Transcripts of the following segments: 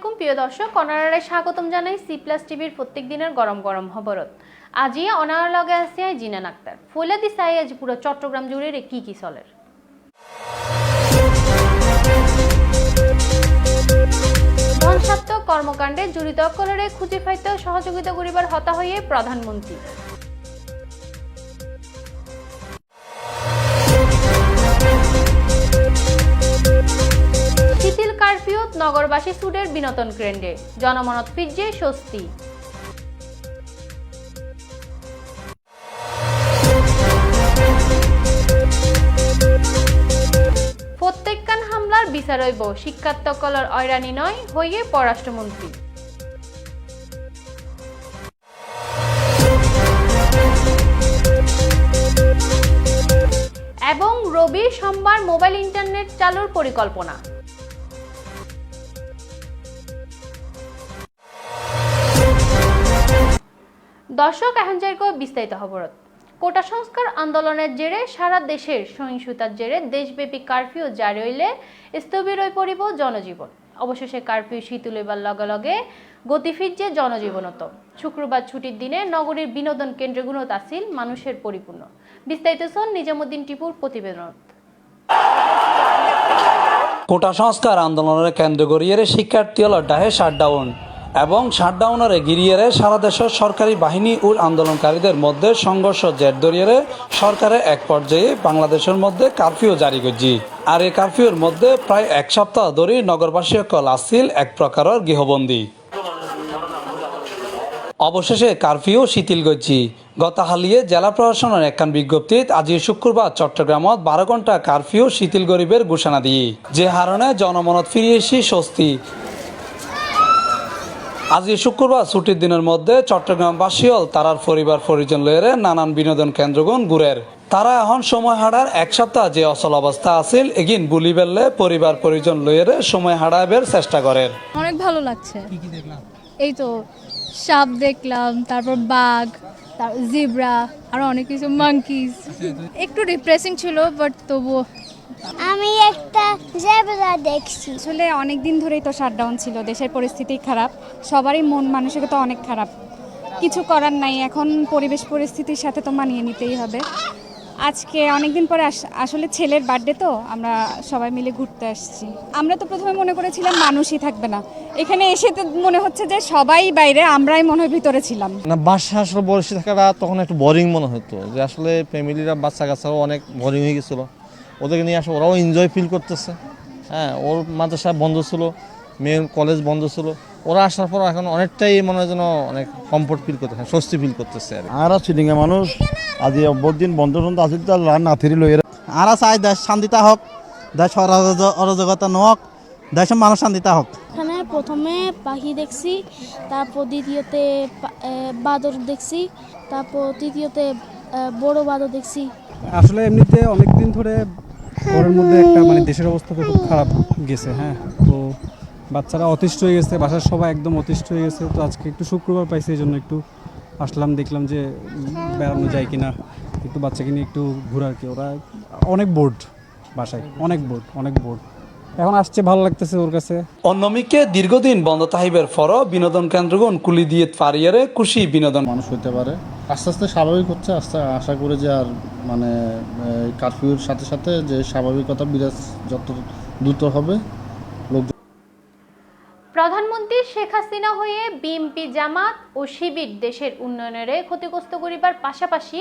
আলাইকুম প্রিয় দর্শক, অনারারে স্বাগতম জানাই সি+ টিভির প্রত্যেক দিনের গরম গরম খবরত। আজি অনার লগে আছে জিনান আক্তার। ফলে দিছাই আজ পুরো চট্টগ্রাম জুড়ে কি চলের। ধ্বংসাত্মক কর্মকাণ্ডে জড়িত সকলরে খুঁজে পাইতে সহযোগিতা করিবার হতা হয়ে প্রধানমন্ত্রী। শিথিল কারফিউত নগরবাসী সুডের বিনোদন কেন্দ্রে জনমনত ফিরছে স্বস্তি। প্রত্যেকখান হামলার বিচার হইব, শিক্ষার্থকলর হয়রানি নয় হইয়ে পররাষ্ট্রমন্ত্রী। এবং রবি সোমবার মোবাইল ইন্টারনেট চালুর পরিকল্পনা। দর্শক, এখন যাইব বিস্তারিত খবরত। কোটা সংস্কার আন্দোলনের জেরে সারা দেশের সহিংসতার জেরে দেশব্যাপী কারফিউ জারি হইলে স্থবির হয়ে পড়িব জনজীবন। অবশেষে কারফিউ শিথিল হইবার লগে লগে গতি ফিরছে জনজীবনত। শুক্রবার ছুটির দিনে নগরীর বিনোদন কেন্দ্রগুলোত আছিল মানুষের পরিপূর্ণ। বিস্তারিত নিজামুদ্দিন টিপুর প্রতিবেদন। কোটা সংস্কার আন্দোলনের কেন্দ্র করিয়ে শিক্ষার্থী হল ডাহে শাটডাউন এবং শাটডাউনের গিরিয়ে সারা দেশের সরকারি বাহিনী ও আন্দোলনকারীদের মধ্যে সংঘর্ষ জের ধরিয়ে সরকারের এক পর্যায়ে বাংলাদেশের মধ্যে কারফিউ জারি করছে। আর এই কারফিউর মধ্যে প্রায় এক সপ্তাহ ধরে নগরবাসী সকল আসছিল এক প্রকারের গৃহবন্দী। অবশেষে কারফিউ শিথিল করছি। গতকালিয়ে জেলা প্রশাসনের একখান বিজ্ঞপ্তিত আজি শুক্রবার চট্টগ্রামত 12 ঘন্টা কারফিউ শিথিল গরিবের ঘোষণা দিয়ে যে হারণে জনমনত ফিরিয়ে এসি স্বস্তি। আজি শুক্রবার ছুটির দিনের মধ্যে চট্টগ্রামবাসী হল তারার পরিবার পরিজন লয়ের নানান বিনোদন কেন্দ্রগুন ঘুরের। তারা এখন সময় হারার এক সপ্তাহ যে অচল অবস্থা আছিল এগিন বুলি বেললে পরিবার পরিজন লয়ের সময় হারাবের চেষ্টা করেন। অনেক ভালো লাগছে। কি কি দেখলাম? এই তো সাপ দেখলাম, তারপর বাঘ, জিব্রা, আর অনেক কিছু, মাঙ্কিজ। একটু ডিপ্রেসিং ছিল বাট তবুও। আমি একটা জেব্রা দেখছি। আসলে অনেক দিন ধরেই তো শাটডাউন ছিল, দেশের পরিস্থিতি খারাপ, সবারই মন মানসিকতা অনেক খারাপ। কিছু করার নাই, এখন পরিবেশ পরিস্থিতির সাথে তো মানিয়ে নিতেই হবে। আজকে অনেকদিন পরে আসলে ছেলের বার্থডে, তো আমরা সবাই মিলে ঘুরতে আসছি। আমরা তো প্রথমে মনে করেছিলাম মানুষই থাকবে না, এখানে এসে তো মনে হচ্ছে যে সবাই বাইরে, আমরাই মনে হয় ভিতরে ছিলাম না। বাসা আসলে বসে থাকাটা তখন একটু বোরিং মনে হতো, যে আসলে ফ্যামিলিরা বাচ্চা কাচ্চারাও অনেক বোরিং হয়ে গেছিলো। ওদেরকে নিয়ে আসলে ওরাও এনজয় ফিল করতেছে। হ্যাঁ, ওর মাদ্রাসা বন্ধ ছিল, মেয়ের কলেজ বন্ধ ছিল, ওরা আসার পর এখন অনেকটাই মনে হয় যেন অনেক কমফোর্ট ফিল করতেছে, স্বস্তি ফিল করতেছে। আর চিলিংয়ে মানুষ আজি বহুদিন বন্ধ বন্ধ আছে, না ফিরি লই আর চাই দেশ শান্তিতা হোক, দেশ অরাজকতা নোক, দেশের মানুষ শান্তিতা হোক। এখানে প্রথমে পাখি দেখছি, তারপর দ্বিতীয়তে বাদর দেখছি, তারপর তৃতীয়তে বড় বাদর দেখছি। আসলে এমনিতে অনেকদিন ধরে ঘরের মধ্যে একটা দেশের অবস্থা তো খুব খারাপ গেছে। হ্যাঁ, তো বাচ্চারা অতিষ্ঠ হয়ে গেছে, বাসার সবাই একদম অতিষ্ঠ হয়ে গেছে। তো আজকে একটু শুক্রবার পাইছি, এই জন্য একটু আসলাম, দেখলাম যে বেড়ানো যায় কিনা, একটু বাচ্চাকে নিয়ে একটু ঘোরার কি। ওরা অনেক বোর্ড, বাসায় অনেক বোর্ড এখন আসছে, ভালো লাগতেছে ওর কাছে। অন্যমিকে দীর্ঘদিন বন্ধ তাহিবের পরও বিনোদন কেন্দ্রগুন কুলি দিয়ে পারিয়ে খুশি বিনোদন মানুষ হইতে পারে। আস্তে আস্তে স্বাভাবিক হচ্ছে, আশা করি যে আর কারফিউর সাথে সাথে যে স্বাভাবিকতা বিরাজ যত দ্রুত হবে। প্রধানমন্ত্রী শেখ হাসিনা হয়ে বিএনপি, জামাত ও শিবির দেশের উন্নয়নের ক্ষতিগ্রস্ত করিবার পাশাপাশি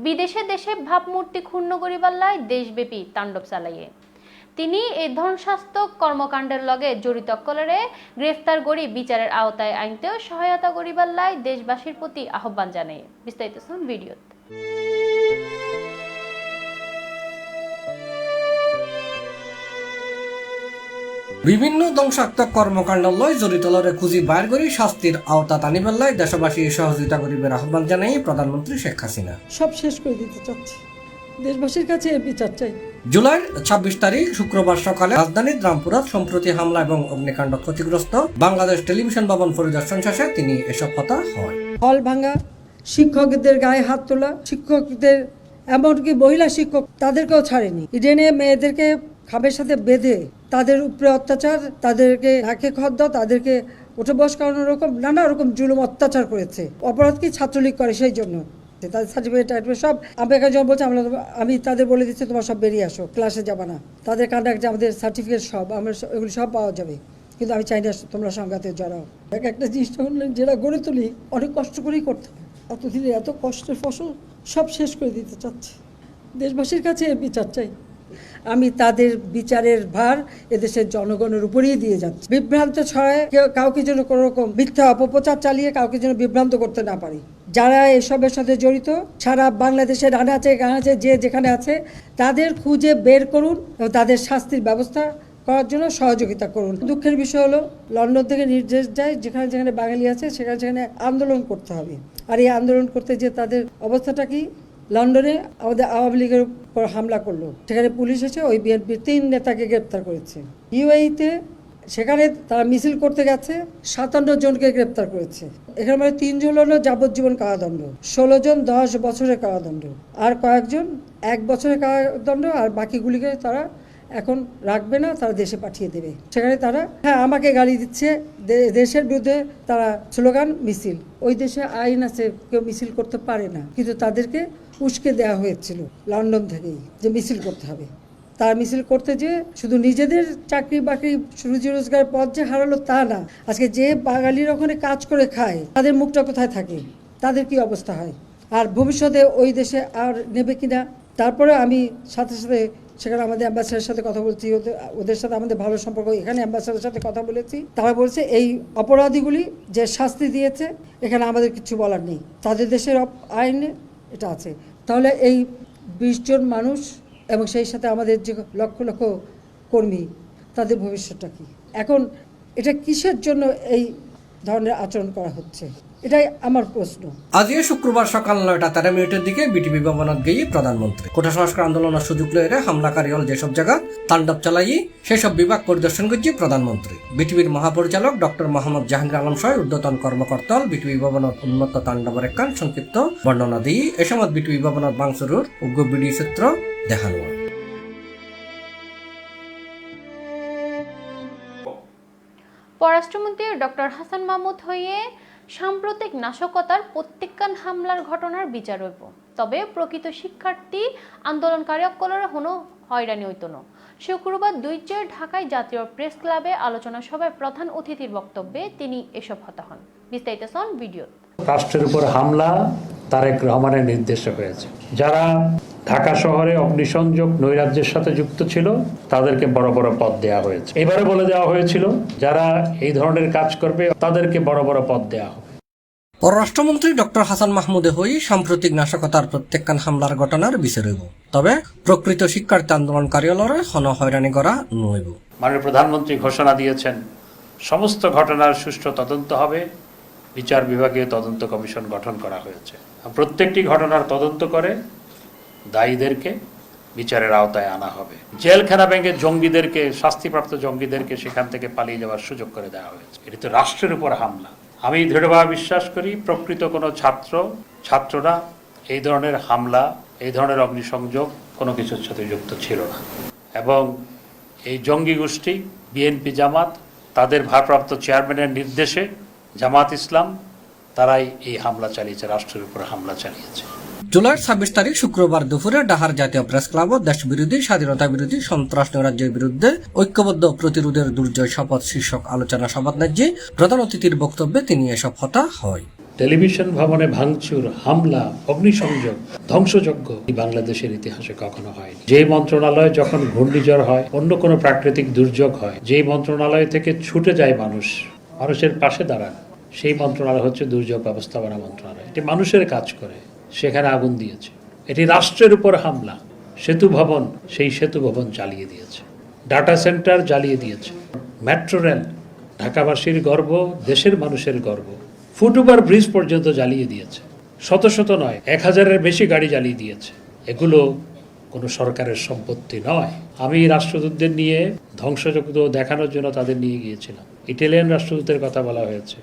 বিদেশে দেশে ভাবমূর্তি ক্ষুণ্ণ করিবার লাই দেশব্যাপী তাণ্ডব চালাইয়ে তিনি এই ধ্বংসাত্মক কর্মকাণ্ডের লগে জড়িত সকলরে গ্রেফতার করি বিচারের আওতায় আনতেও সহায়তা করিবার লাই দেশবাসীর প্রতি আহ্বান জানায়। বিস্তারিত ভিডিওতে। বিভিন্ন ধ্বংসাত্মক কর্মকাণ্ড লয় জড়িত লরে খুঁজি বাইর করি শাস্তির আওতা টানিবার লাই দেশবাসী সহযোগিতা করিবার আহ্বান জানাই প্রধানমন্ত্রী শেখ হাসিনা। সব শেষ করে দিতে চাচ্ছি, দেশবাসীর কাছে বিচার চাই। জুলাই 26 তারিখ শুক্রবার সকালে রাজধানীর রামপুরাত সম্প্রতি হামলা এবং অগ্নিকাণ্ড ক্ষতিগ্রস্ত বাংলাদেশ টেলিভিশন ভবন পরিদর্শন শেষে তিনি এসব কথা হয়। হল ভাঙা, শিক্ষকদের গায়ে হাত তোলা, শিক্ষকদের এমনকি মহিলা শিক্ষক তাদেরকেও ছাড়েনি। ইডেনে মেয়েদেরকে খামের সাথে বেঁধে তাদের উপরে অত্যাচার, তাদেরকে নাকে খত দাও, তাদেরকে উঠে বস করানোর রকম নানা রকম জুলুম অত্যাচার করেছে। অপরাধ কি ছাত্রলীগ করে সেই জন্য তাদের সার্টিফিকেট সব আমি এখানে যখন বলছি আমি তাদের বলে দিচ্ছি তোমার সব বেরিয়ে আসো, ক্লাসে যাবা না। তাদের কান্ডাক্ট আমাদের সার্টিফিকেট সব আমরা এগুলি সব পাওয়া যাবে, কিন্তু আমি চাই না তোমরা সংঘাতে জড়াও। একটা জিনিস যেটা গড়ে তুলি অনেক কষ্ট করেই করতে হবে। এতদিনে এত কষ্টের ফসল সব শেষ করে দিতে চাচ্ছে। দেশবাসীর কাছে এর বিচার চাই। আমি তাদের বিচারের ভার এদেশের জনগণের উপরেই দিয়ে যাচ্ছি। বিভ্রান্ত ছড়ায় কাউকে যেন কোনো রকম মিথ্যা অপপ্রচার চালিয়ে কাউকে যেন বিভ্রান্ত করতে না পারি। যারা এসবের সাথে জড়িত সারা বাংলাদেশের আনাচে কানাচে যে যেখানে আছে তাদের খুঁজে বের করুন এবং তাদের শাস্তির ব্যবস্থা করার জন্য সহযোগিতা করুন। দুঃখের বিষয় হলো লন্ডন থেকে নির্দেশ দেয় যেখানে যেখানে বাঙালি আছে সেখানে সেখানে আন্দোলন করতে হবে। আর এই আন্দোলন করতে যে তাদের অবস্থাটা কি, লন্ডনে আমাদের আওয়ামী লীগের উপর হামলা করলো, সেখানে পুলিশ এসে ওই বিএনপির 3 নেতাকে গ্রেপ্তার করেছে। ইউএইতে সেখানে তারা মিছিল করতে গেছে, 57 জনকে গ্রেপ্তার করেছে। এখানে মানে 3 জন হলো যাবজ্জীবন কারাদণ্ড, 16 জন 10 বছরের কারাদণ্ড, আর কয়েকজন 1 বছরের কারাদণ্ড, আর বাকিগুলিকে তারা এখন রাখবে না, তারা দেশে পাঠিয়ে দেবে। সেখানে তারা আমাকে গালি দিচ্ছে, দেশের বিরুদ্ধে তারা স্লোগান মিছিল। ওই দেশে আইন আছে, কেউ মিছিল করতে পারে না, কিন্তু তাদেরকে উস্কে দেওয়া হয়েছিল লন্ডন থেকেই যে মিছিল করতে হবে। তার মিছিল করতে যে শুধু নিজেদের চাকরি বাকরি রুজি রোজগার পথ যে হারালো তা না, আজকে যে বাঙালির ওখানে কাজ করে খায় তাদের মুখটা কোথায় থাকে, তাদের কি অবস্থা হয়, আর ভবিষ্যতে ওই দেশে আর নেবে কিনা। তারপরে আমি সাথে সাথে সেখানে আমাদের অ্যাম্বাসেডারের সাথে কথা বলছি, ওদের সাথে আমাদের ভালো সম্পর্ক। এখানে অ্যাম্বাসেডারের সাথে কথা বলেছি, তারা বলছে এই অপরাধীগুলি যে শাস্তি দিয়েছে এখানে আমাদের কিছু বলার নেই, তাদের দেশের আইনে এটা আছে। তাহলে এই 20 জন মানুষ এবং সেই সাথে আমাদের যে লক্ষ লক্ষ কর্মী, তাদের ভবিষ্যৎটা কি? এখন এটা কিসের জন্য এই ধরনের আচরণ করা হচ্ছে, এটাই আমার প্রশ্ন। আজ শুক্রবার সকাল 9:13 দিকে বিটিভি ভবনত গিয়ে প্রধানমন্ত্রী কোটা সংস্কার আন্দোলনের সুযোগ লয়ে হামলাকারী হল যেসব জায়গা তাণ্ডব চালাই সেসব বিভাগ পরিদর্শন করছে প্রধানমন্ত্রী। বিটিভির মহাপরিচালক ডক্টর মোহাম্মদ জাহাঙ্গীর আলম সহ ঊর্ধ্বতন কর্মকর্তা বিটিভি ভবনত উন্মত্ত তাণ্ডবের একখান সংক্ষিপ্ত বর্ণনা দিয়ে এ সময় বিটিভি ভবনত বাংসুরুর উগ্র ভিডিও চিত্র দেখানো হয়। পররাষ্ট্রমন্ত্রী ডক্টর হাসান মাহমুদ হয়ে সাম্প্রতিক নাশকতার প্রত্যেকখান হামলার ঘটনার বিচার হইব, তবে প্রকৃত শিক্ষার্থী আন্দোলনকারী অকলরে হনো হয়রানি হইত না। শুক্রবার 2 ঢাকায় জাতীয় প্রেস ক্লাবে আলোচনা সভায় প্রধান অতিথির বক্তব্যে তিনি এসব হতা হন। বিস্তারিত ভিডিও। রাষ্ট্রের উপর হামলা তারেক রহমানের নির্দেশে হয়েছে। যারা ঢাকা শহরে অগ্নিসংযোগ নৈরাজ্যের সাথে যুক্ত ছিল তাদেরকে বড় বড় পদ দেওয়া হয়েছে। এবারে বলে দেওয়া হয়েছিল যারা এই ধরনের কাজ করবে তাদেরকে বড় বড় পদ দেওয়া হবে। পররাষ্ট্রমন্ত্রী ডক্টর হাসান মাহমুদে হই সাম্প্রতিক নাশকতার প্রত্যেকখান হামলার ঘটনার বিচার হইব, তবে প্রকৃত শিক্ষার্থী আন্দোলনকারী হলরে হন হয়রানি করা নইব। মাননীয় প্রধানমন্ত্রী ঘোষণা দিয়েছেন সমস্ত ঘটনার সুষ্ঠু তদন্ত হবে, বিচার বিভাগীয় তদন্ত কমিশন গঠন করা হয়েছে। প্রত্যেকটি ঘটনার তদন্ত করে দায়ীদেরকে বিচারের আওতায় আনা হবে। জেলখানা ভেঙে জঙ্গিদেরকে, শাস্তিপ্রাপ্ত জঙ্গিদেরকে সেখান থেকে পালিয়ে যাওয়ার সুযোগ করে দেওয়া হয়েছে। এটি তো রাষ্ট্রের উপর হামলা। আমি দৃঢ়ভাবে বিশ্বাস করি প্রকৃত কোনো ছাত্ররা এই ধরনের হামলা, এই ধরনের অগ্নিসংযোগ কোনো কিছুর সাথে যুক্ত ছিল না, এবং এই জঙ্গি গোষ্ঠী বিএনপি জামাত তাদের ভারপ্রাপ্ত চেয়ারম্যানের নির্দেশে জামাত ইসলাম তারাই এই হামলা চালিয়েছে, রাষ্ট্রের উপর হামলা চালিয়েছে। জুলাইয়ের 26 তারিখ শুক্রবার দুপুরে ঢাকার জাতীয় প্রেস ক্লাব দেশ বিরোধী, স্বাধীনতা বিরোধী, সন্ত্রাস নৈরাজ্যের বিরুদ্ধে ঐক্যবদ্ধ প্রতিরোধের দুর্জয় শপথ শীর্ষক আলোচনা সভার ন্যায্যে প্রধান অতিথির বক্তব্যে তিনি এসব হতা হয়। টেলিভিশন ভবনে ভাঙচুর, হামলা, অগ্নিসংযোগ, ধ্বংসযজ্ঞ বাংলাদেশের ইতিহাসে কখনো হয়নি। যে মন্ত্রণালয় যখন ঘূর্ণিঝড় হয়, অন্য কোনো প্রাকৃতিক দুর্যোগ হয়, যেই মন্ত্রণালয় থেকে ছুটে যায় মানুষের পাশে দাঁড়ান, সেই মন্ত্রণালয় হচ্ছে দুর্যোগ ব্যবস্থাপনা মন্ত্রণালয়। এটি মানুষের কাজ করে, সেখানে আগুন দিয়েছে। এটি রাষ্ট্রের উপর হামলা। সেতু ভবন, সেই সেতু ভবন জ্বালিয়ে দিয়েছে, ডাটা সেন্টার জ্বালিয়ে দিয়েছে, মেট্রো রেল, ঢাকাবাসীর গর্ব, দেশের মানুষের গর্ব, ফুটওভার ব্রিজ পর্যন্ত জ্বালিয়ে দিয়েছে। শত শত নয়, 1000-এর বেশি গাড়ি জ্বালিয়ে দিয়েছে। এগুলো কোনো সরকারের সম্পত্তি নয়। আমি রাষ্ট্রদূতদের নিয়ে ধ্বংসযজ্ঞ দেখানোর জন্য তাদের নিয়ে গিয়েছিলাম। ইটালিয়ান রাষ্ট্রদূতের কথা বলা হয়েছে,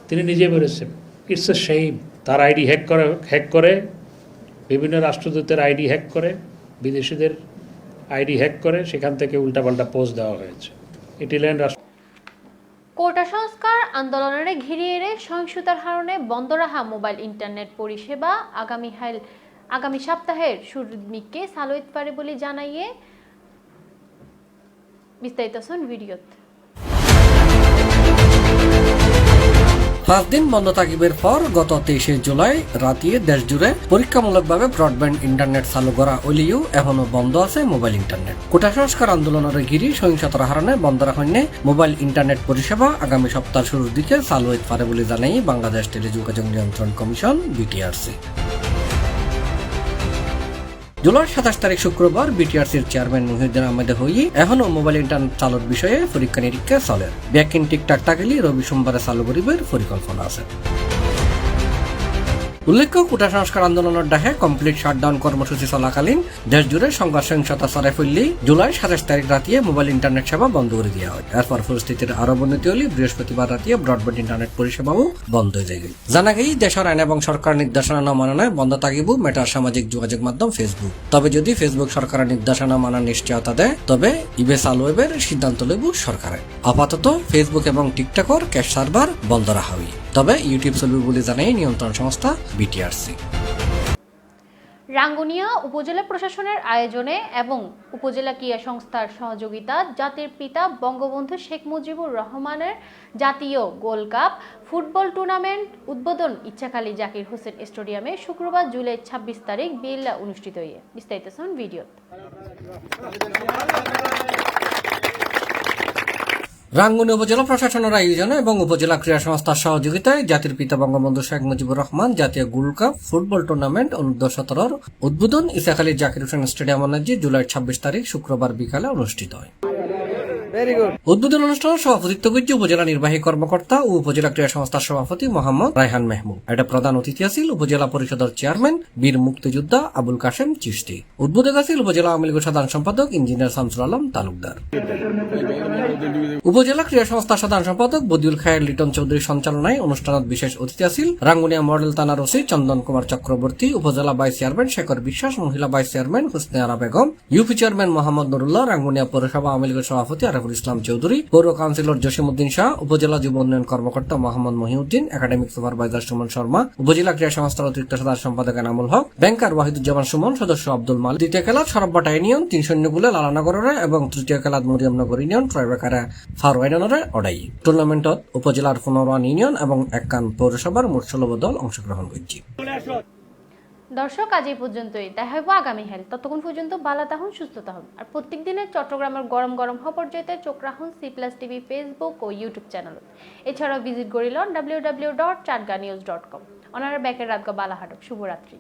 তিনি নিজে বলেছেন ইটস এ শেম। তার আইডি হ্যাক করে, বিভিন্ন রাষ্ট্রদূতের আইডি হ্যাক করে বিদেশিদের আইডি হ্যাক করে সেখান থেকে উল্টাপাল্টা পোস্ট দেওয়া হয়েছে। এটি ল্যান্ড কোটা সংস্কার আন্দোলনের ঘিরিয়ে সহিংসতার কারণে বন্ধ রাখা মোবাইল ইন্টারনেট পরিষেবা আগামী সপ্তাহের শুরুর দিকে চালু হতে পারে বলে জানাইয়ে বিস্তারিত ভিডিওত। 5 দিন বন্ধ থাকিবের পর গত 23 জুলাই রাতে দেশ জুড়ে পরীক্ষামূলকভাবে ব্রডব্যান্ড ইন্টারনেট চালু করা হলেও এখনো বন্ধ আছে মোবাইল ইন্টারনেট। কোটা সংস্কার আন্দোলনের ঘিরি সহিংসতার কারণে বন্ধ রাখা মোবাইল ইন্টারনেট পরিষেবা আগামী সপ্তাহ শুরুর দিকে চালু হতে পারে বলে জানাই বাংলাদেশ টেলিযোগাযোগ নিয়ন্ত্রণ কমিশন বিটিআরসি। জুলাই 27 তারিখ শুক্রবার বিটিআরসির চেয়ারম্যান মহিউদ্দিন আহমেদ হই এখনো মোবাইল ইন্টারনেট চালুর বিষয়ে পরীক্ষা নিরীক্ষা চলে। ব্যাকিং ঠিকঠাক থাকলে রবি সোমবারে চালু করিবার পরিকল্পনা আছে। উল্লেখ্য কোটা সংস্কার আন্দোলনের ডাকে কমপ্লিট শাটডাউন কর্মসূচি চলাকালীন দেশ জুড়ে সংঘর্ষ সহিংসতা ছড়াই ফেললেই জুলাই 27 তারিখ রাতে মোবাইল ইন্টারনেট সেবা বন্ধ করে দেওয়া হয়। এরপর পরিস্থিতির আরো অবনতি হলে বৃহস্পতিবার রাতে ব্রডব্যান্ড ইন্টারনেট পরিষেবাও বন্ধ হয়ে যায়। জানা গেই দেশের আইন এবং সরকার নির্দেশনা না মানায় বন্ধ থাকিব মেটার সামাজিক যোগাযোগ মাধ্যম ফেসবুক। তবে যদি ফেসবুক সরকারের নির্দেশনা মানার নিশ্চয়তা দেয় তবে ইবে চালু হইবার সিদ্ধান্ত লইব সরকারের। আপাতত ফেসবুক এবং টিকটকের ক্যাশ সার্ভার বন্ধ রাখা হয়, তবে ইউটিউব চলবে বলে জানাই নিয়ন্ত্রণ সংস্থা বিটিআরসি। রাঙ্গুনিয়া উপজেলা প্রশাসনের আয়োজনে এবং উপজেলা ক্রীড়া সংস্থার সহযোগিতা জাতির পিতা বঙ্গবন্ধু শেখ মুজিবুর রহমানের জাতীয় গোল্ড কাপ ফুটবল টুর্নামেন্ট উদ্বোধন ইচ্ছাখালী জাকির হোসেন স্টেডিয়ামে শুক্রবার জুলাই 26 তারিখ বিকেলে অনুষ্ঠিত হয়ে বিস্তারিত ভিডিও। রাঙ্গুনি উপজেলা প্রশাসনের আয়োজনে এবং উপজেলা ক্রীড়া সংস্থার সহযোগিতায় জাতির পিতা বঙ্গবন্ধু শেখ মুজিবুর রহমান জাতীয় গোল্ড কাপ ফুটবল টুর্নামেন্ট অনূর্ধ্ব-17 উদ্বোধন ইসাখালী জাকির হোসেন স্টেডিয়াম জুলাই 26 তারিখ শুক্রবার বিকালে অনুষ্ঠিত হয়। উদ্বোধন অনুষ্ঠানে সভাপতিত্ব করছে উপজেলা নির্বাহী কর্মকর্তা ও উপজেলা ক্রীড়া সংস্থার সভাপতি মোহাম্মদ রায়হান মেহমুদ। এটা প্রধান অতিথি আছিল উপজেলা পরিষদের চেয়ারম্যান বীর মুক্তিযোদ্ধা আবুল কাশেম চিশতি। উদ্বোধক আছিল উপজেলা আওয়ামী লীগের সাধারণ সম্পাদক ইঞ্জিনিয়ার শামসুল আলম তালুকদার। উপজেলা ক্রীড়া সংস্থার সাধারণ সম্পাদক বদিউল খায়ের লিটন চৌধুরীর সঞ্চালনায় অনুষ্ঠানত বিশেষ অতিথি আছিল রাঙ্গুনিয়া মডেল থানার ওসি চন্দন কুমার চক্রবর্তী, উপজেলা ভাইস চেয়ারম্যান শেখর বিশ্বাস, মহিলা vice chairman Husne Ara Begum, UP chairman Mohammad Nurullah, Rangunia পৌরসভা আওয়ামী লীগের সভাপতি আরিফুল ইসলাম চৌধুরী, পৌর কাউন্সিলর জসিমউদ্দিন শাহ, উপজেলা যুব উন্নয়ন কর্মকর্তা মোহাম্মদ মহিউদ্দিন, একাডেমিক সুপারভাইজার সুমন শর্মা, উপজেলা ক্রীড়া সংস্থার অতিরিক্ত সাধারণ সম্পাদক এনামুল হক, ব্যাংকার ওয়াহিদুজ্জামান সুমন, সদস্য আব্দুল মালিক। দ্বিতীয় খেলা সরববাটা ইউনিয়ন 3-0 গোলে লালানগরের এবং তৃতীয় খেলা মরিয়মনগর ইউনিয়ন ট্রাইবেকারে ফারওয়াইনরে অডাই। টুর্নামেন্টত উপজেলার 15 ইউনিয়ন এবং 1 পৌরসভার মোট 16 দল অংশগ্রহণ করছে। দর্শক আজ এই পর্যন্তই, দেখা হইব আগামী হেল। ততক্ষণ পর্যন্ত ভালো থাকুন, সুস্থ থাকুন। আর প্রত্যেক দিনের চট্টগ্রামের গরম গরম খবর যেতে চোখ রাখুন C+TV ফেসবুক ও ইউটিউব চ্যানেলত। এছাড়াও ভিজিট করিলন www.chatganews.com। ওনারা ব্যাকের রাত বালাহাটক। শুভরাত্রি।